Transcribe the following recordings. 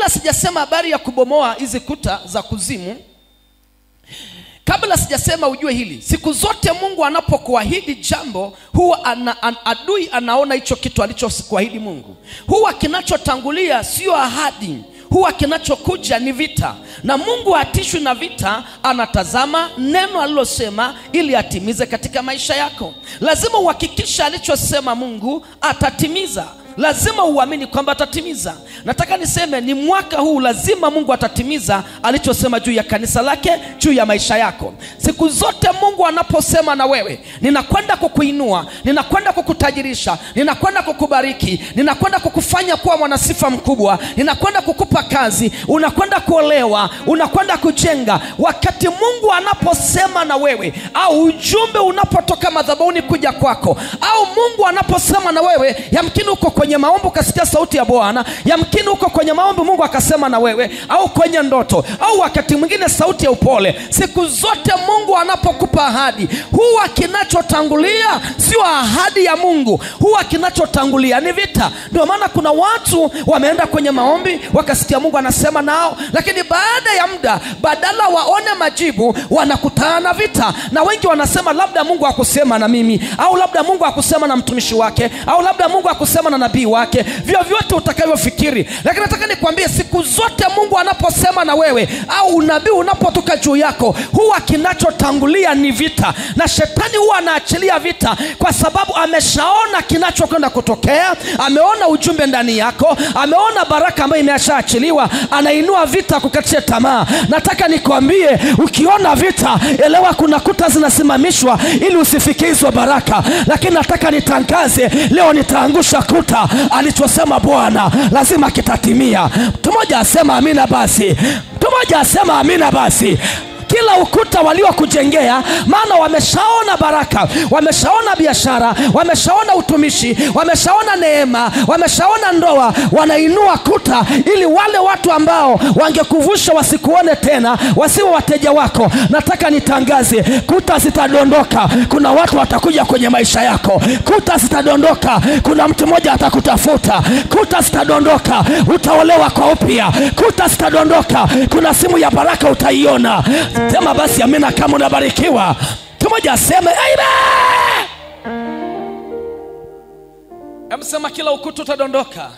kabla sijasema habari ya kubomoa hizi kuta za kuzimu, kabla sijasema ujue hili, siku zote Mungu anapokuahidi jambo, huwa adui anaona hicho kitu alichokuahidi Mungu. Huwa kinachotangulia sio ahadi, huwa kinachokuja ni vita. Na Mungu hatishwi na vita, anatazama neno alilosema ili atimize katika maisha yako. Lazima uhakikisha alichosema Mungu atatimiza. Lazima uamini kwamba atatimiza. Nataka niseme ni mwaka huu lazima Mungu atatimiza alichosema juu ya kanisa lake, juu ya maisha yako. Siku zote Mungu anaposema na wewe, ninakwenda kukuinua, ninakwenda kukutajirisha, ninakwenda kukubariki, ninakwenda kukufanya kuwa mwanasifa mkubwa, ninakwenda kukupa kazi, unakwenda kuolewa, unakwenda kujenga. Wakati Mungu anaposema na wewe, au ujumbe unapotoka madhabahuni kuja kwako, au Mungu anaposema na wewe, yamkini uko kwenye maombi ukasikia sauti ya Bwana, yamkini uko kwenye maombi Mungu akasema na wewe, au kwenye ndoto, au wakati mwingine sauti ya upole. Siku zote Mungu anapokupa ahadi, huwa kinachotangulia sio ahadi ya Mungu, huwa kinachotangulia ni vita. Ndio maana kuna watu wameenda kwenye maombi wakasikia Mungu anasema nao, lakini baada ya muda, badala waone majibu, wanakutana na vita. Na wengi wanasema labda Mungu hakusema na mimi, au labda Mungu hakusema na mtumishi wake, au labda Mungu hakusema na nabii wake. Vyovyote utakavyofikiri, lakini nataka nikwambie siku zote Mungu anaposema na wewe, au unabii unapotoka juu yako, huwa kinachotangulia ni vita. Na shetani huwa anaachilia vita kwa sababu ameshaona kinachokwenda kutokea, ameona ujumbe ndani yako, ameona baraka ambayo imeshaachiliwa, anainua vita kukatisha tamaa. Nataka nikwambie, ukiona vita, elewa kuna kuta zinasimamishwa ili usifikizwe baraka. Lakini nataka nitangaze leo, nitaangusha kuta. Alichosema Bwana lazima kitatimia. Mtu mmoja asema amina basi. Mtu mmoja asema amina basi. Kila ukuta waliokujengea, maana wameshaona baraka, wameshaona biashara, wameshaona utumishi, wameshaona neema, wameshaona ndoa, wanainua kuta ili wale watu ambao wangekuvusha wasikuone tena, wasiwe wateja wako. Nataka nitangaze, kuta zitadondoka. Kuna watu watakuja kwenye maisha yako. Kuta zitadondoka. Kuna mtu mmoja atakutafuta. Kuta zitadondoka. Utaolewa kwa upya. Kuta zitadondoka. Kuna simu ya baraka utaiona. Sema basi amina kama unabarikiwa. Tumoja aseme amen. Amesema kila ukuta utadondoka.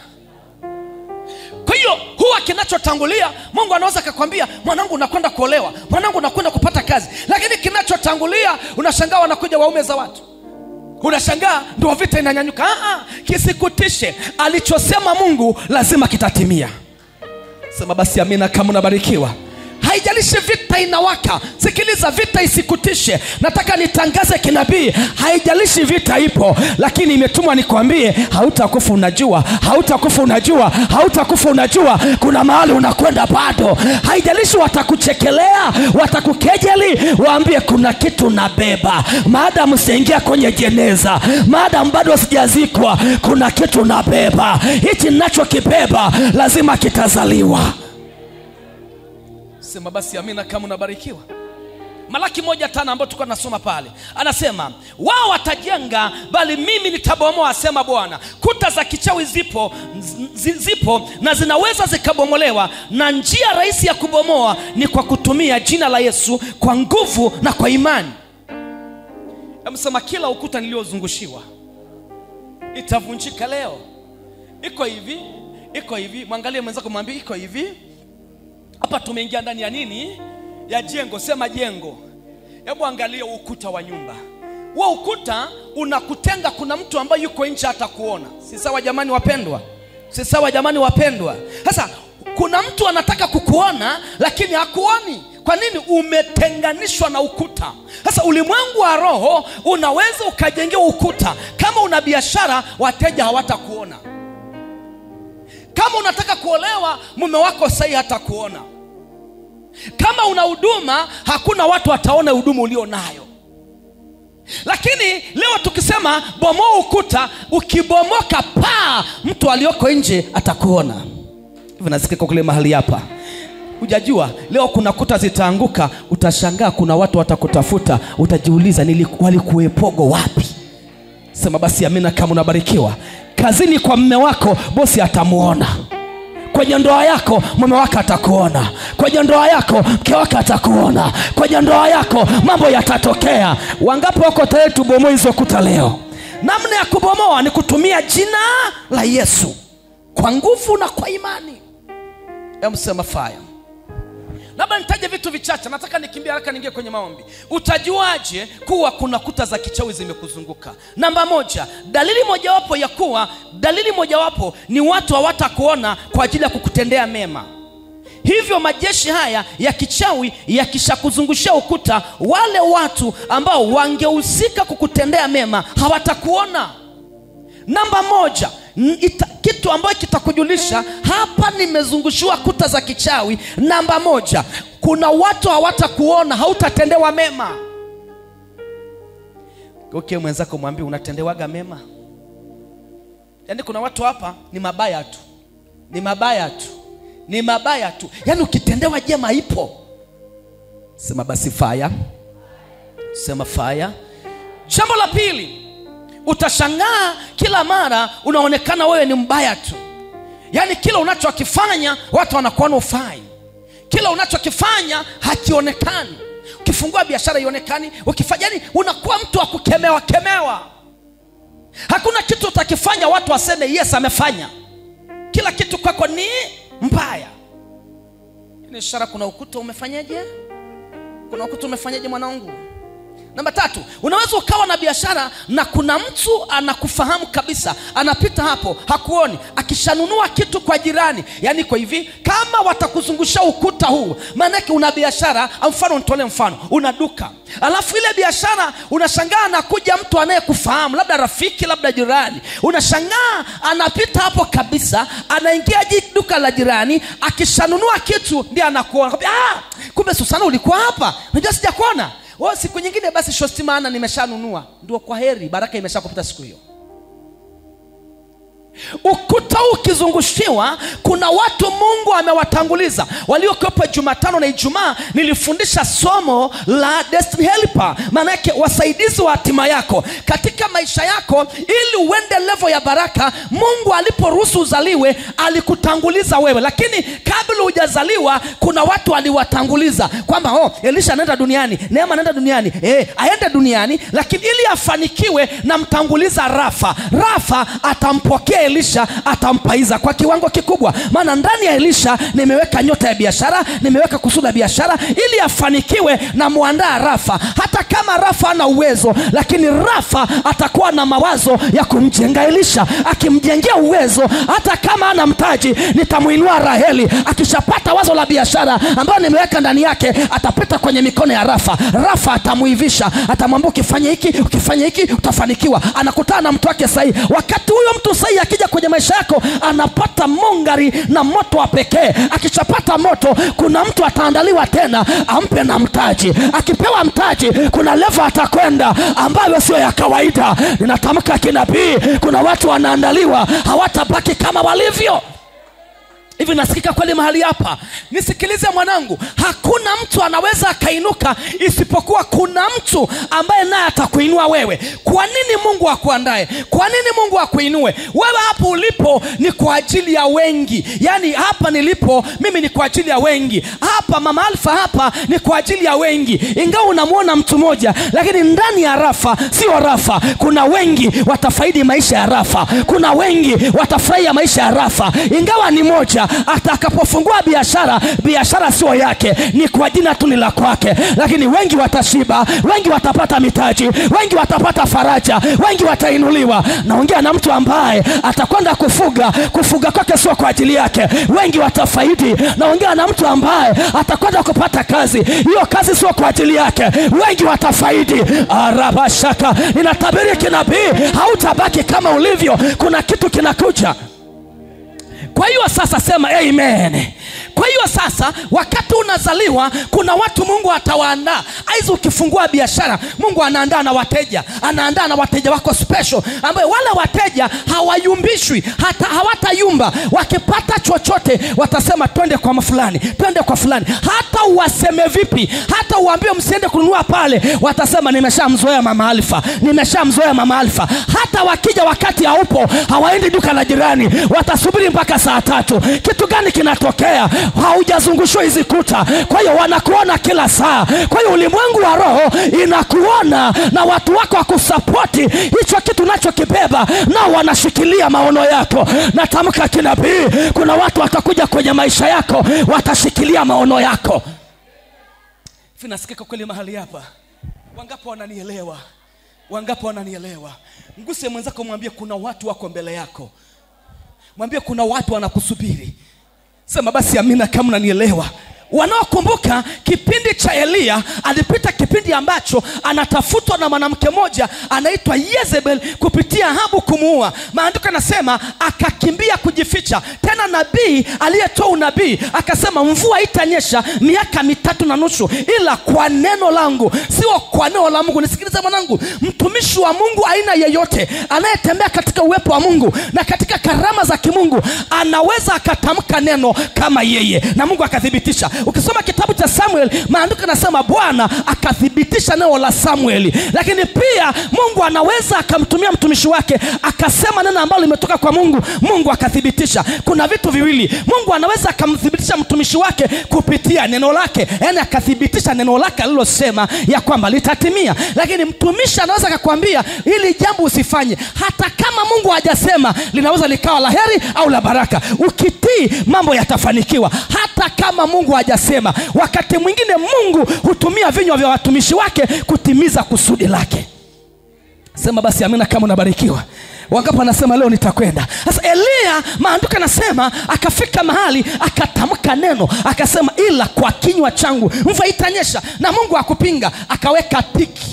Kwa hiyo huwa kinachotangulia, Mungu anaweza kukwambia mwanangu unakwenda kuolewa, mwanangu unakwenda kupata kazi, lakini kinachotangulia unashangaa wanakuja waume za watu. Unashangaa ndio vita inanyanyuka. Kisikutishe, alichosema Mungu lazima kitatimia. Sema basi amina kama unabarikiwa. Haijalishi vita inawaka, sikiliza, vita isikutishe. Nataka nitangaze kinabii, haijalishi vita ipo, lakini imetumwa nikwambie hautakufa unajua, hautakufa unajua, hautakufa unajua. Kuna mahali unakwenda bado. Haijalishi watakuchekelea, watakukejeli, waambie kuna kitu nabeba. Maadamu siingia kwenye jeneza, maadamu bado sijazikwa, kuna kitu nabeba. Hichi ninachokibeba lazima kitazaliwa. Sema basi amina kama unabarikiwa. Malaki 1:5 ambayo tulikuwa tunasoma pale, anasema wao watajenga bali mimi nitabomoa, asema Bwana. Kuta za kichawi zipo na zinaweza zikabomolewa, na njia rahisi ya kubomoa ni kwa kutumia jina la Yesu kwa nguvu na kwa imani. Amesema kila ukuta niliozungushiwa itavunjika leo. Iko hivi, iko hivi. Mwangalie mwenzako mwambie iko hivi. Hapa tumeingia ndani ya nini? Ya jengo. Sema jengo. Hebu angalia ukuta wa nyumba. Wa ukuta unakutenga, kuna mtu ambaye yuko nje hata kuona. Si sawa jamani wapendwa? Si sawa jamani wapendwa? Sasa kuna mtu anataka kukuona lakini hakuoni. Kwa nini? Umetenganishwa na ukuta. Sasa ulimwengu wa roho unaweza ukajengea ukuta. Kama una biashara, wateja hawatakuona. Kama unataka kuolewa, mume wako sahi hata kuona. Kama una huduma, hakuna watu wataona huduma ulio nayo. Lakini leo tukisema bomoa ukuta, ukibomoka mtu aliyoko nje atakuona. Hivi nasikika kule mahali hapa. Hujajua leo kuna kuta zitaanguka, utashangaa kuna watu watakutafuta, utajiuliza walikuwepogo wapi? Sema basi amina kama unabarikiwa. Kazini kwa mume wako, bosi atamuona. Kwenye ndoa yako mume wako atakuona, kwenye ndoa yako mke wako atakuona, kwenye ndoa yako mambo yatatokea. Wangapi wako tayari tubomoe hizo kuta leo? Namna ya kubomoa ni kutumia jina la Yesu kwa nguvu na kwa imani. Msema fire. Labda nitaje vitu vichache, nataka nikimbia haraka niingie kwenye maombi. Utajuaje kuwa kuna kuta za kichawi zimekuzunguka? Namba moja, dalili mojawapo ni watu hawatakuona kwa ajili ya kukutendea mema. Hivyo majeshi haya ya kichawi yakishakuzungushia ukuta, wale watu ambao wangehusika kukutendea mema hawatakuona. Namba moja, kitu ambacho kitakujulisha hapa nimezungushiwa kuta za kichawi. Namba moja, kuna watu hawatakuona, hautatendewa mema. Okay, mwenzako mwambie unatendewaga mema. Yaani kuna watu hapa ni mabaya tu. Ni mabaya tu. Ni mabaya tu. Yaani ukitendewa jema ipo. Sema basi fire. Sema fire. Jambo la pili, utashangaa kila mara unaonekana wewe ni mbaya tu. Yaani kila unachokifanya watu wanakuona ufai. Kila unachokifanya hakionekani. Ukifungua biashara ionekani, ukifanya yani unakuwa mtu wa kukemewa. Hakuna kitu utakifanya watu waseme yes amefanya. Kila kitu kwako ni mbaya. Ni ishara kuna ukuta umefanyaje? Kuna ukuta umefanyaje mwanangu? Namba tatu, unaweza ukawa na biashara na kuna mtu anakufahamu kabisa, anapita hapo hakuoni, akishanunua kitu kwa jirani. Yaani kwa hivi, kama watakuzungusha ukuta huu, maana yake una biashara, mfano nitolee mfano, una duka. Alafu ile biashara unashangaa anakuja mtu anayekufahamu, labda rafiki, labda jirani. Unashangaa anapita hapo kabisa, anaingia duka la jirani, akishanunua kitu ndiye anakuona. Kumbe Susana ulikuwa hapa. Unajua sijakuona. Siku nyingine basi shosti maana nimeshanunua. Ndio kwa heri, baraka imeshakupita siku hiyo. Ukuta ukizungushiwa, kuna watu Mungu amewatanguliza. Waliokuwa Jumatano na Ijumaa nilifundisha somo la Destiny Helper. Maana yake wasaidizi wa hatima yako katika maisha yako, ili uende level ya baraka. Mungu aliporuhusu uzaliwe alikutanguliza wewe, lakini kabla hujazaliwa kuna watu aliwatanguliza kwamba Elisha anaenda duniani, Neema anaenda duniani, aende duniani, lakini ili afanikiwe na mtanguliza Rafa atampokea Elisha, atampaiza kwa kiwango kikubwa. Maana ndani ya Elisha nimeweka nyota ya biashara, nimeweka kusudi la biashara, ili afanikiwe na muandaa Rafa. Hata kama Rafa ana uwezo, lakini Rafa atakuwa na mawazo ya kumjenga Elisha. Akimjengea uwezo, hata kama ana mtaji, nitamuinua Raheli. Akishapata wazo la biashara ambayo nimeweka ndani yake, atapita kwenye mikono ya Rafa atamuivisha, atamwambia ukifanya hiki utafanikiwa. Anakutana na mtu wake sahihi. Wakati huyo mtu sahihi akija kwenye maisha yako, anapata mongari na moto wa pekee. Akishapata moto, kuna mtu ataandaliwa tena ampe na mtaji. Akipewa mtaji, kuna level atakwenda ambayo sio ya kawaida. Ninatamka kinabii, kuna watu wanaandaliwa, hawatabaki kama walivyo. Hivi nasikika kweli mahali hapa? Nisikilize mwanangu, hakuna mtu anaweza akainuka isipokuwa kuna mtu ambaye naye atakuinua wewe. Kwa nini Mungu akuandae? Kwa nini Mungu akuinue? Wewe hapo ulipo ni kwa ajili ya wengi. Yaani hapa nilipo mimi ni kwa ajili ya wengi. Hapa Mama Alfa hapa ni kwa ajili ya wengi. Ingawa unamuona mtu moja, lakini ndani ya Rafa sio Rafa. Kuna wengi watafaidi maisha ya Rafa. Kuna wengi watafurahia maisha ya Rafa. Ingawa ni moja, atakapofungua biashara sio yake, ni kwa jina tu la kwake. Lakini wengi watashiba, wengi watapata mitaji, wengi watapata faraja, wengi watainuliwa. Naongea na mtu ambaye atakwenda kufuga kwake sio kwa ajili yake, wengi watafaidi. Naongea na mtu ambaye atakwenda kupata kazi, hiyo kazi sio kwa ajili yake, wengi watafaidi. Arabashaka, ninatabiri kinabii, hautabaki kama ulivyo. Kuna kitu kinakuja. Kwa hiyo sasa sema amen. Kwa hiyo hivyo sasa wakati unazaliwa kuna watu Mungu atawaandaa. Aiza ukifungua biashara, Mungu anaandaa na wateja. Anaandaa na wateja wako special, ambaye wale wateja hawayumbishwi, hata hawatayumba. Wakipata chochote watasema twende kwa fulani, twende kwa fulani. Hata uwaseme vipi, hata uambie msiende kununua pale, watasema nimeshamzoea mama Alfa, nimeshamzoea mama Alfa. Hata wakija wakati haupo, hawaendi duka la jirani, watasubiri mpaka saa 3. Kitu gani kinatokea? Haujazungushwa hizi kuta. Kwa hiyo wanakuona kila saa. Kwa hiyo ulimwengu wa roho inakuona na watu wako wakusapoti hicho kitu unachokibeba, nao wanashikilia maono yako. Natamka kinabii, kuna watu watakuja kwenye maisha yako watashikilia maono yako. Vinasikika kweli mahali hapa? Wangapi wananielewa? Wangapi wananielewa? Mguse mwenzako, mwambie kuna watu wako mbele yako. Mwambie kuna watu wanakusubiri. Sema basi amina kama unanielewa. Wanaokumbuka kipindi cha Elia, alipita kipindi ambacho anatafutwa na mwanamke moja anaitwa Yezebel kupitia Ahabu kumuua. Maandiko yanasema akakimbia kujificha. Tena nabii aliyetoa unabii akasema mvua itanyesha miaka 3.5 ila kwa neno langu, sio kwa neno la Mungu. Nisikilize mwanangu, mtumishi wa Mungu aina yeyote anayetembea katika uwepo wa Mungu na katika karama za kimungu anaweza akatamka neno kama yeye na Mungu akathibitisha. Ukisoma kitabu cha Samuel, maandiko yanasema Bwana akathibitisha neno la Samuel. Lakini pia Mungu anaweza akamtumia mtumishi wake akasema neno ambalo limetoka kwa Mungu, Mungu akathibitisha. Kuna vitu viwili. Mungu anaweza akamthibitisha mtumishi wake kupitia neno lake, yani akathibitisha neno lake alilosema ya kwamba litatimia. Lakini mtumishi anaweza akakwambia ili jambo usifanye, hata kama Mungu hajasema, linaweza likawa la heri au la baraka. Ukitii mambo yatafanikiwa hata kama Mungu hajasema. Wakati mwingine Mungu hutumia vinywa vya watumishi wake kutimiza kusudi lake. Sema basi amina kama unabarikiwa. Wangapi anasema leo nitakwenda? Sasa Elia, maandiko yanasema akafika mahali akatamka neno, akasema ila kwa kinywa changu mvua itanyesha, na Mungu akupinga, akaweka tiki.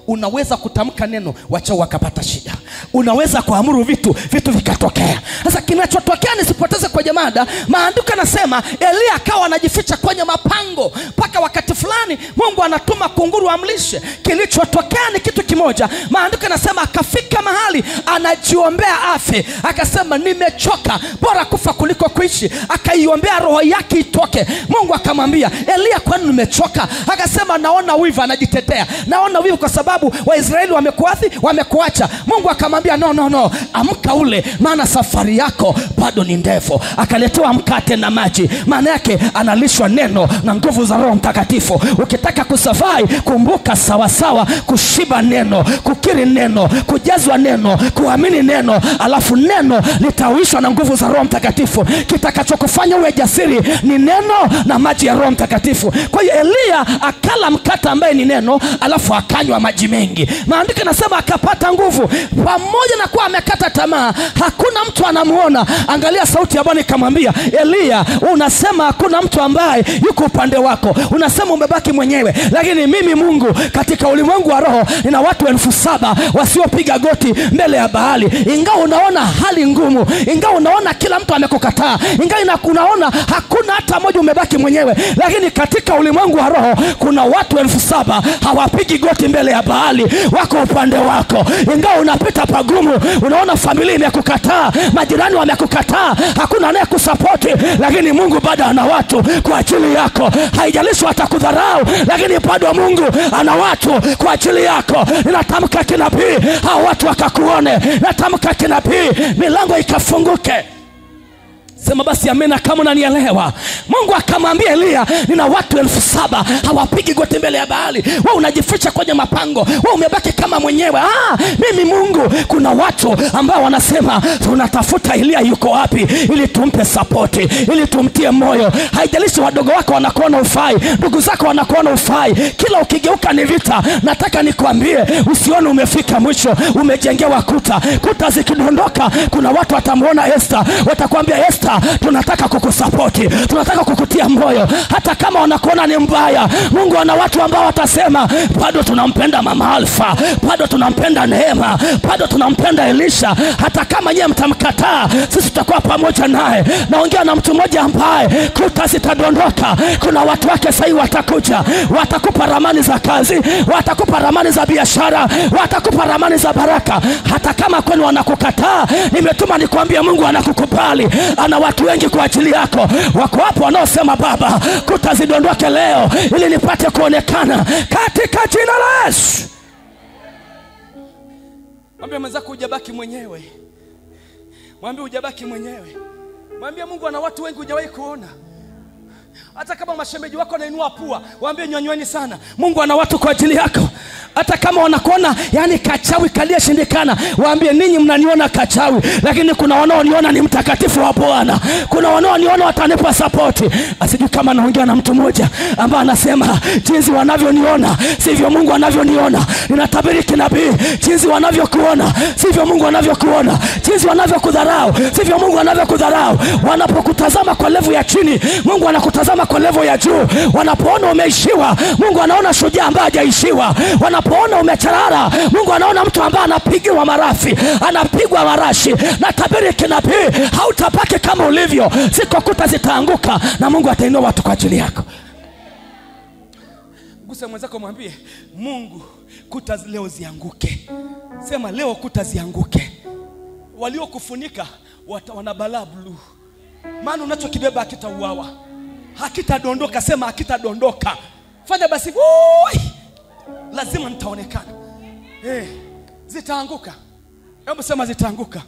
Unaweza kutamka neno, wacha wakapata shida. Unaweza kuamuru vitu vikatokea. Sasa kinachotokea nisipoteze kwenye mada, maandiko yanasema Elia akawa anajificha kwenye mapango mpaka wakati fulani Mungu anatuma kunguru amlishe. Kilichotokea ni kitu kimoja. Maandiko yanasema akafika mahali anajiombea afe, akasema nimechoka, bora kufa kuliko kuishi. Akaiombea roho yake itoke. Mungu akamwambia Elia, kwani nimechoka? Akasema naona wivu. Anajitetea, naona wivu kwa sababu Waisraeli wamekuathi, wamekuacha. Mungu akamwambia no, amka ule, maana safari yako bado ni ndefu. Akaletewa mkate na maji. Maana yake analishwa neno na nguvu za Roho Mtakatifu. Ukitaka kusafari, kumbuka sawa kushiba neno, kukiri neno, kujazwa neno, kuamini neno, alafu neno litawishwa na nguvu za Roho Mtakatifu. Kitakachokufanya uwe jasiri ni neno na maji ya Roho Mtakatifu. Kwa hiyo Elia akala mkate ambaye ni neno, alafu akanywa maji mengi. Maandiko yanasema akapata nguvu. Pamoja na kuwa amekata tamaa, hakuna mtu anamuona. Angalia sauti ya Bwana ikamwambia Elia, unasema hakuna mtu ambaye yuko upande wako, unasema umebaki mwenyewe, lakini mimi Mungu katika ulimwengu wa roho nina watu 7,000 wasiopiga goti mbele ya Baali. Ingawa unaona hali ngumu, ingawa unaona kila mtu amekukataa, ingawa unaona hakuna hata mmoja umebaki mwenyewe, lakini katika ulimwengu wa roho kuna watu 7,000 hawapigi goti mbele ya Baali, wako upande wako. Ingawa unapita pagumu, unaona familia imekukataa, majirani wamekukataa, hakuna anayekusapoti, lakini Mungu bado ana watu kwa ajili yako. Haijalishi watakudharau, lakini bado Mungu ana watu kwa ajili yako. Ninatamka kinabii, hao watu wakakuone. Natamka kinabii, milango ikafunguke. Sema basi amina kama unanielewa. Mungu akamwambia Elia, nina watu 7,000 hawapigi goti mbele ya Baali. Wewe unajificha kwenye mapango, wewe umebaki kama mwenyewe. Mimi Mungu, kuna watu ambao wanasema tunatafuta Elia yuko wapi ili tumpe support, ili tumtie moyo. Haijalishi wadogo wako wanakuona ufai, ndugu zako wanakuona ufai, kila ukigeuka ni vita. Nataka nikwambie usione umefika mwisho, umejengewa kuta zikidondoka. Kuna watu watamuona Esther, watakwambia Esther Sasa tunataka kukusapoti, tunataka kukutia moyo. Hata kama wanakuona ni mbaya, Mungu ana watu ambao watasema bado tunampenda Mama Alfa, bado tunampenda Neema, bado tunampenda Elisha. Hata kama yeye mtamkataa, sisi tutakuwa pamoja naye. Naongea na mtu mmoja ambaye kuta zitadondoka. Kuna watu wake sasa watakuja, watakupa ramani za kazi, watakupa ramani za biashara, watakupa ramani za baraka. Hata kama kwenu wanakukataa, nimetuma nikwambie Mungu anakukubali. Ana watu wengi kwa ajili yako. Wako hapo wanaosema Baba, kuta zidondoke leo ili nipate kuonekana katika jina la Yesu. Mwambie mwenzako hujabaki mwenyewe. Mwambie hujabaki mwenyewe. Mwambie Mungu ana watu wengi hujawahi kuona. Hata kama mashemeji wako wanainua pua, waambie nyonyweni sana. Mungu ana watu kwa ajili yako. Hata kama wanakuona yani kachawi kalia shindikana, waambie ninyi mnaniona kachawi, lakini kuna wanaoniona ni mtakatifu wa Bwana. Kuna wanaoniona watanipa support. Asijui kama naongea na mtu mmoja ambaye anasema jinsi wanavyoniona sivyo Mungu anavyoniona. Ninatabiri kinabii, jinsi wanavyokuona sivyo Mungu anavyokuona. Jinsi wanavyokudharau sivyo Mungu anavyokudharau. Wanapokutazama kwa level ya chini, Mungu anakutazama kwa level ya juu. Wanapoona umeishiwa, Mungu anaona shujaa ambaye hajaishiwa. Wanapoona umecharara, Mungu anaona mtu ambaye anapigiwa marafi, anapigwa marashi. Na tabiri kinabii, hautabaki kama ulivyo. Ziko kuta zitaanguka na Mungu atainua watu kwa ajili yako. Gusa mwenzako mwambie Mungu, kuta leo zianguke. Sema leo kuta zianguke. Waliokufunika wanabalaa blue. Maana unachokibeba hakitauawa, hakitadondoka. Sema hakitadondoka. Fanya basi, lazima nitaonekana. Zitaanguka. Hebu sema zitaanguka.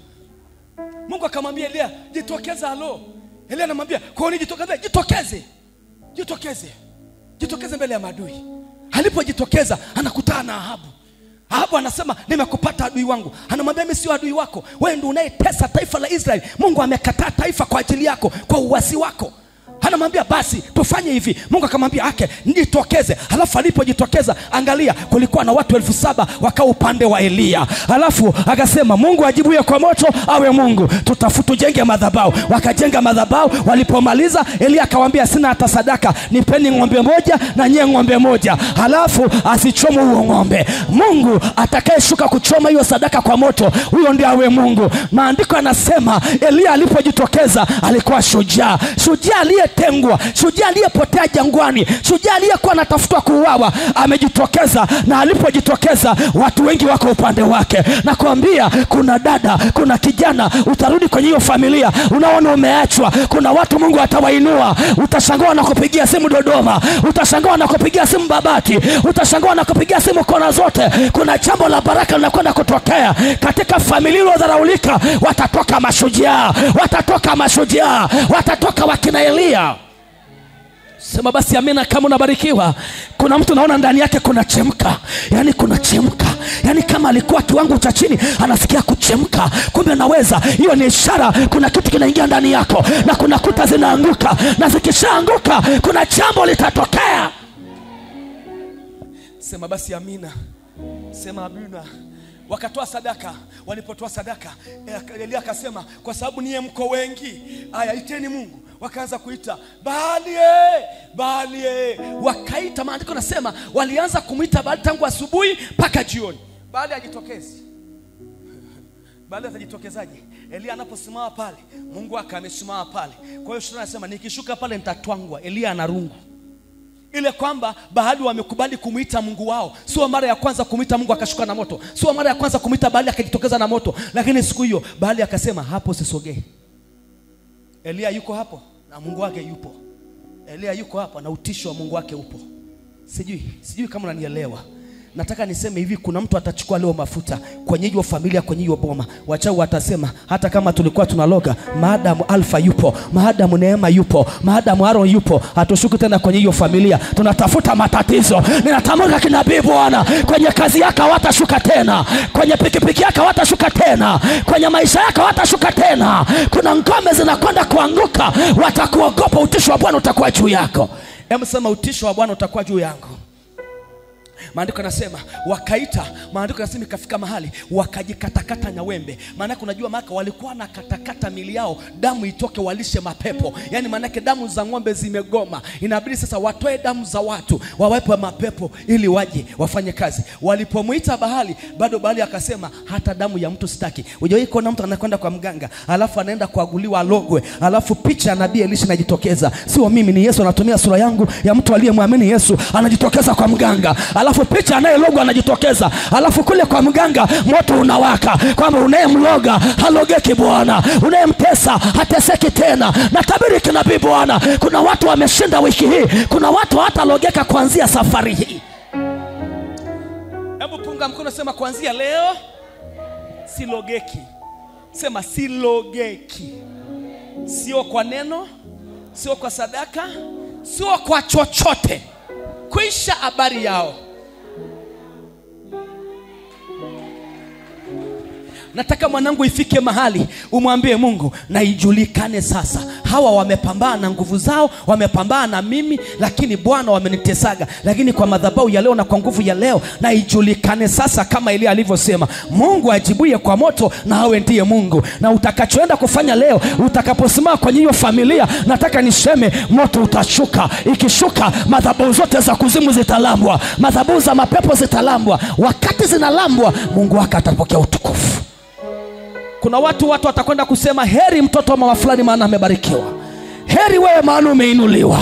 Mungu akamwambia Elia, jitokeza alo. Elia anamwambia, kwa nini jitokeze? Jitokeze. Jitokeze. Jitokeze mbele ya maadui. Alipojitokeza anakutana na Ahabu. Ahabu anasema nimekupata adui wangu. Anamwambia mimi sio adui wako. Wewe ndio unayetesa taifa la Israeli. Mungu amekataa taifa kwa ajili yako, kwa uasi wako. Anamwambia basi tufanye hivi. Mungu akamwambia nijitokeze. Halafu alipojitokeza, angalia, kulikuwa na watu 7,000 wakao upande wa Elia. Halafu akasema Mungu ajibuye kwa moto awe Mungu. Tujenge madhabahu. Wakajenga madhabahu. Walipomaliza, Elia akamwambia sina hata sadaka, nipeni ng'ombe moja na nyie ng'ombe moja. Halafu asichome huo ng'ombe. Mungu atakayeshuka kuchoma hiyo sadaka kwa moto, huyo ndiye awe Mungu. Maandiko yanasema Elia alipojitokeza alikuwa shujaa. Shujaa aliyetengwa, shujaa aliyepotea jangwani, shujaa aliyekuwa anatafutwa kuuawa, amejitokeza. Na alipojitokeza, watu wengi wako upande wake. Na kuambia kuna dada, kuna kijana, utarudi kwenye hiyo familia unaona umeachwa. Kuna watu Mungu atawainua. Utashangaa na kupigia simu Dodoma, utashangaa na kupigia simu Babati, utashangaa na kupigia simu kona zote. Kuna jambo la baraka linakwenda kutokea katika familia iliyodharaulika. Watatoka mashujaa, watatoka mashujaa, watatoka wakina Elia. Sema basi amina kama unabarikiwa. Kuna mtu naona ndani yake kuna chemka. Yani kuna chemka. Yani kama alikuwa kiwango cha chini, anasikia kuchemka. Kumbe naweza, hiyo ni ishara kuna kitu kinaingia ndani yako. Na kuna kuta zinaanguka. Na zikishaanguka, kuna jambo litatokea. Sema basi amina. Sema amina. Wakatoa sadaka. Walipotoa sadaka, Elia akasema kwa sababu niye mko wengi, aya iteni Mungu. Wakaanza kuita Baali, Baali. Wakaita, maandiko nasema walianza kumuita Baali tangu asubuhi mpaka jioni. Baali ajitokezi. Baali atajitokezaje? Elia anaposimama pale, Mungu akamesimama pale. Kwa hiyo shule anasema nikishuka pale nitatwangwa. Elia anarungu. Ile kwamba Baali wamekubali kumuita Mungu wao. Sio mara ya kwanza kumuita Mungu akashuka na moto. Sio mara ya kwanza kumuita Baali akajitokeza na moto. Lakini siku hiyo Baali akasema hapo sisogee. Elia yuko hapo na Mungu wake yupo. Elia yuko hapa na utisho wa Mungu wake upo. Sijui kama unanielewa. Nataka niseme hivi, kuna mtu atachukua leo mafuta kwenye hiyo familia, kwenye hiyo boma. Wachao watasema hata kama tulikuwa tunaloga, maadamu Alfa yupo, maadamu Neema yupo, maadamu Aaron yupo, hatushuku tena kwenye hiyo familia. Tunatafuta matatizo. Ninatamka kinabii Bwana, kwenye kazi yako hawatashuka tena, kwenye pikipiki yako hawatashuka tena, kwenye maisha yako hawatashuka tena. Kuna ngome zinakwenda kuanguka. Watakuogopa. Utisho wa Bwana utakuwa juu yako. Hebu sema utisho wa Bwana utakuwa juu yangu. Maandiko yanasema wakaita, maandiko yanasema ikafika mahali wakajikatakata na wembe. Maana unajua maka walikuwa na katakata mili yao damu itoke walishe mapepo. Yaani maana yake damu za ng'ombe zimegoma. Inabidi sasa watoe damu za watu wawape mapepo ili waje wafanye kazi. Walipomuita Bahali, bado Bahali akasema hata damu ya mtu sitaki. Unajua kuna mtu anakwenda kwa mganga, alafu anaenda kuaguliwa alogwe, alafu picha ya nabii Elisha inajitokeza. Sio mimi, ni Yesu anatumia sura yangu ya mtu aliyemwamini Yesu, anajitokeza kwa mganga. Alafu picha anayelogwa anajitokeza. Alafu kule kwa mganga moto unawaka kwamba unayemloga halogeki Bwana, unayemtesa hateseki tena. Na tabiri kinabii Bwana, kuna watu wameshinda wiki hii, kuna watu hata logeka kuanzia safari hii. Hebu punga mkono, sema kuanzia leo silogeki. Sema silogeki. Sio kwa neno, sio kwa sadaka, sio kwa chochote. Kuisha habari yao. Nataka mwanangu ifike mahali umwambie Mungu, na ijulikane sasa, hawa wamepambana na nguvu zao, wamepambana na mimi, lakini Bwana wamenitesaga. Lakini kwa madhabahu ya leo na kwa nguvu ya leo, na ijulikane sasa kama Elia alivyosema, Mungu ajibuye kwa moto na hawe ndiye Mungu. Na utakachoenda kufanya leo, utakaposimama kwenye hiyo familia, nataka niseme moto utashuka. Ikishuka, madhabahu zote za kuzimu zitalambwa, madhabahu za mapepo zitalambwa. Wakati zinalambwa, Mungu wake atapokea utukufu. Kuna watu watakwenda kusema, heri mtoto wa mama fulani maana amebarikiwa. Heri wewe maana umeinuliwa.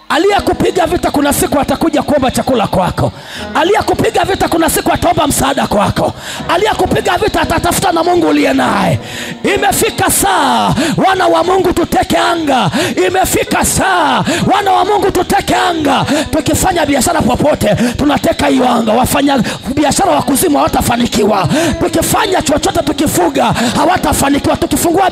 Aliyekupiga vita kuna siku atakuja kuomba chakula kwako. Aliyekupiga vita kuna siku ataomba msaada kwako. Aliyekupiga vita atatafuta na Mungu uliye naye. Imefika saa wana wa Mungu tuteke anga. Imefika saa wana wa Mungu tuteke anga. Tukifanya biashara popote tunateka hiyo anga. Wafanya biashara wa kuzimu hawatafanikiwa. Tukifanya chochote, tukifuga hawatafanikiwa. Tukifungua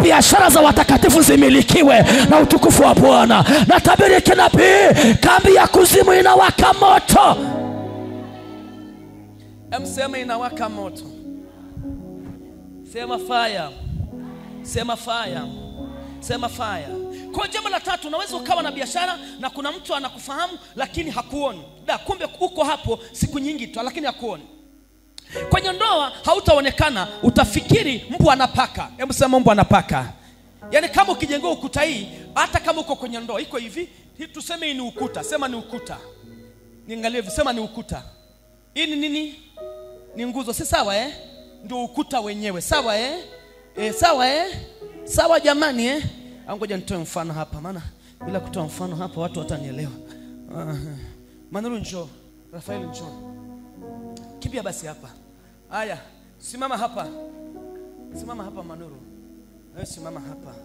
biashara za watakatifu zimilikiwe na utukufu wa Bwana. Na tabiri kinabii, kambi ya kuzimu inawaka moto. Sema inawaka moto. Sema fire. Sema fire. Sema fire. Kwa jambo la tatu, unaweza ukawa na biashara na kuna mtu anakufahamu lakini hakuoni. Kumbe uko hapo siku nyingi tu lakini hakuoni. Kwenye ndoa hautaonekana, utafikiri mbwa anapaka. Hebu sema mbwa anapaka. Yaani kama ukijenga ukuta hii, hata kama uko kwenye ndoa iko hivi, tuseme hii ni ukuta, sema ni ukuta. Niangalie hivi, sema ni ukuta. Hii ni nini? Ni nguzo, si sawa Ndio ukuta wenyewe, sawa sawa sawa jamani Ngoja nitoe mfano hapa, maana bila kutoa mfano hapa watu watanielewa. Manuru njoo, Rafael njoo. Kimbia basi hapa. Haya, simama hapa. Simama hapa Manuru. Simama hapa.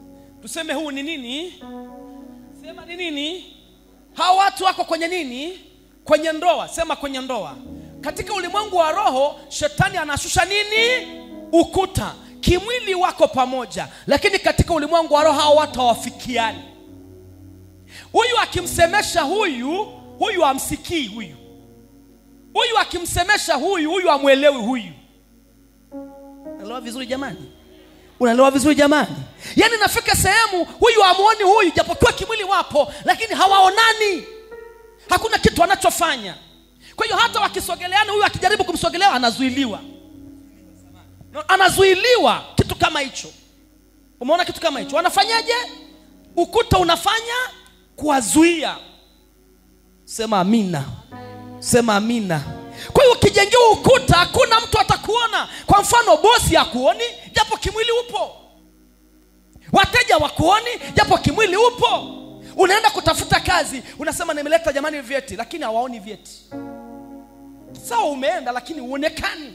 Tuseme huu ni nini? Sema ni nini? Hao watu wako kwenye nini? Kwenye ndoa. Sema kwenye ndoa. Katika ulimwengu wa roho, shetani anashusha nini? Ukuta. Kimwili wako pamoja, lakini katika ulimwengu wa roho hao watu hawafikiani. Huyu akimsemesha huyu amsikii huyu. Huyu akimsemesha huyu amuelewi huyu. Unaelewa vizuri jamani? Unaelewa vizuri jamani? Yaani nafika sehemu huyu amuoni huyu japokuwa kimwili wapo, lakini hawaonani. Hakuna kitu anachofanya. Kwa hiyo hata wakisogeleana, huyu akijaribu kumsogelea anazuiliwa. Anazuiliwa, kitu kama hicho. Umeona kitu kama hicho? Wanafanyaje? Ukuta unafanya kuwazuia. Sema amina. Sema amina. Kwa hiyo ukijengewa ukuta, hakuna mtu atakuona. Kwa mfano, bosi hakuoni japo kimwili upo. Wateja wakuoni japo kimwili upo. Unaenda kutafuta kazi, unasema nimeleta jamani vyeti, lakini hawaoni vyeti. Sawa, umeenda lakini uonekani.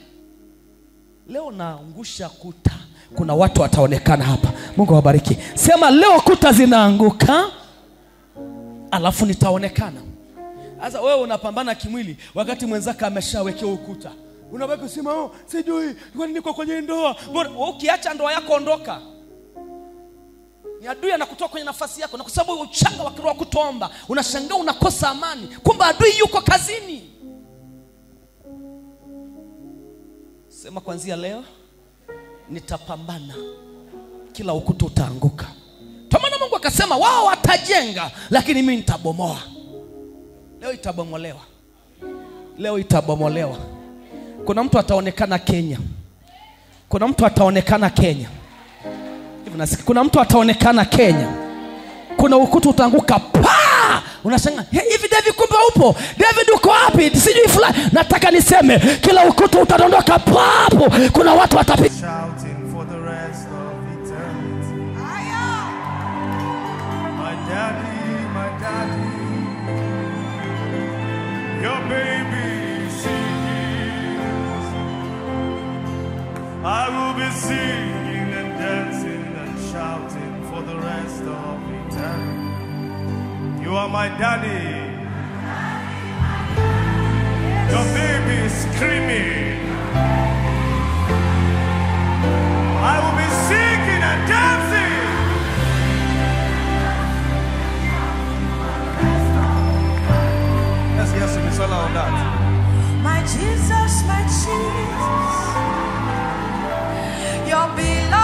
Leo naangusha kuta. Kuna watu wataonekana hapa. Mungu awabariki. Sema leo kuta zinaanguka, alafu nitaonekana. Sasa wewe unapambana kimwili wakati mwenzako ameshawekea ukuta. Unabaki kusema sijui kwa nini niko kwenye ndoa. Bora ukiacha ndoa yako ondoka. Ni adui anakutoa kwenye nafasi yako, na kwa sababu uchanga wa kiroho kutomba, unashangaa unakosa amani. Kumbe adui yuko kazini. Sema kuanzia leo nitapambana, kila ukuta utaanguka. Tamana Mungu akasema wao watajenga, lakini mimi nitabomoa. Leo itabomolewa. leo itabomolewa. Kuna mtu ataonekana Kenya. Kuna mtu ataonekana Kenya. Kuna mtu ataonekana Kenya. Kuna ukuta utaanguka pa. Unashangaa, hivi David kumbe upo? David uko wapi? Sijui fulani. Nataka niseme kila ukuta utadondoka papo. Kuna watu watapita. Shouting for the rest of eternity. My daddy, your baby sings. I will be singing and dancing and shouting for the rest of eternity. You are my daddy. Your baby is screaming. I will be singing and dancing. Let's hear some song on that. My Jesus, your beloved.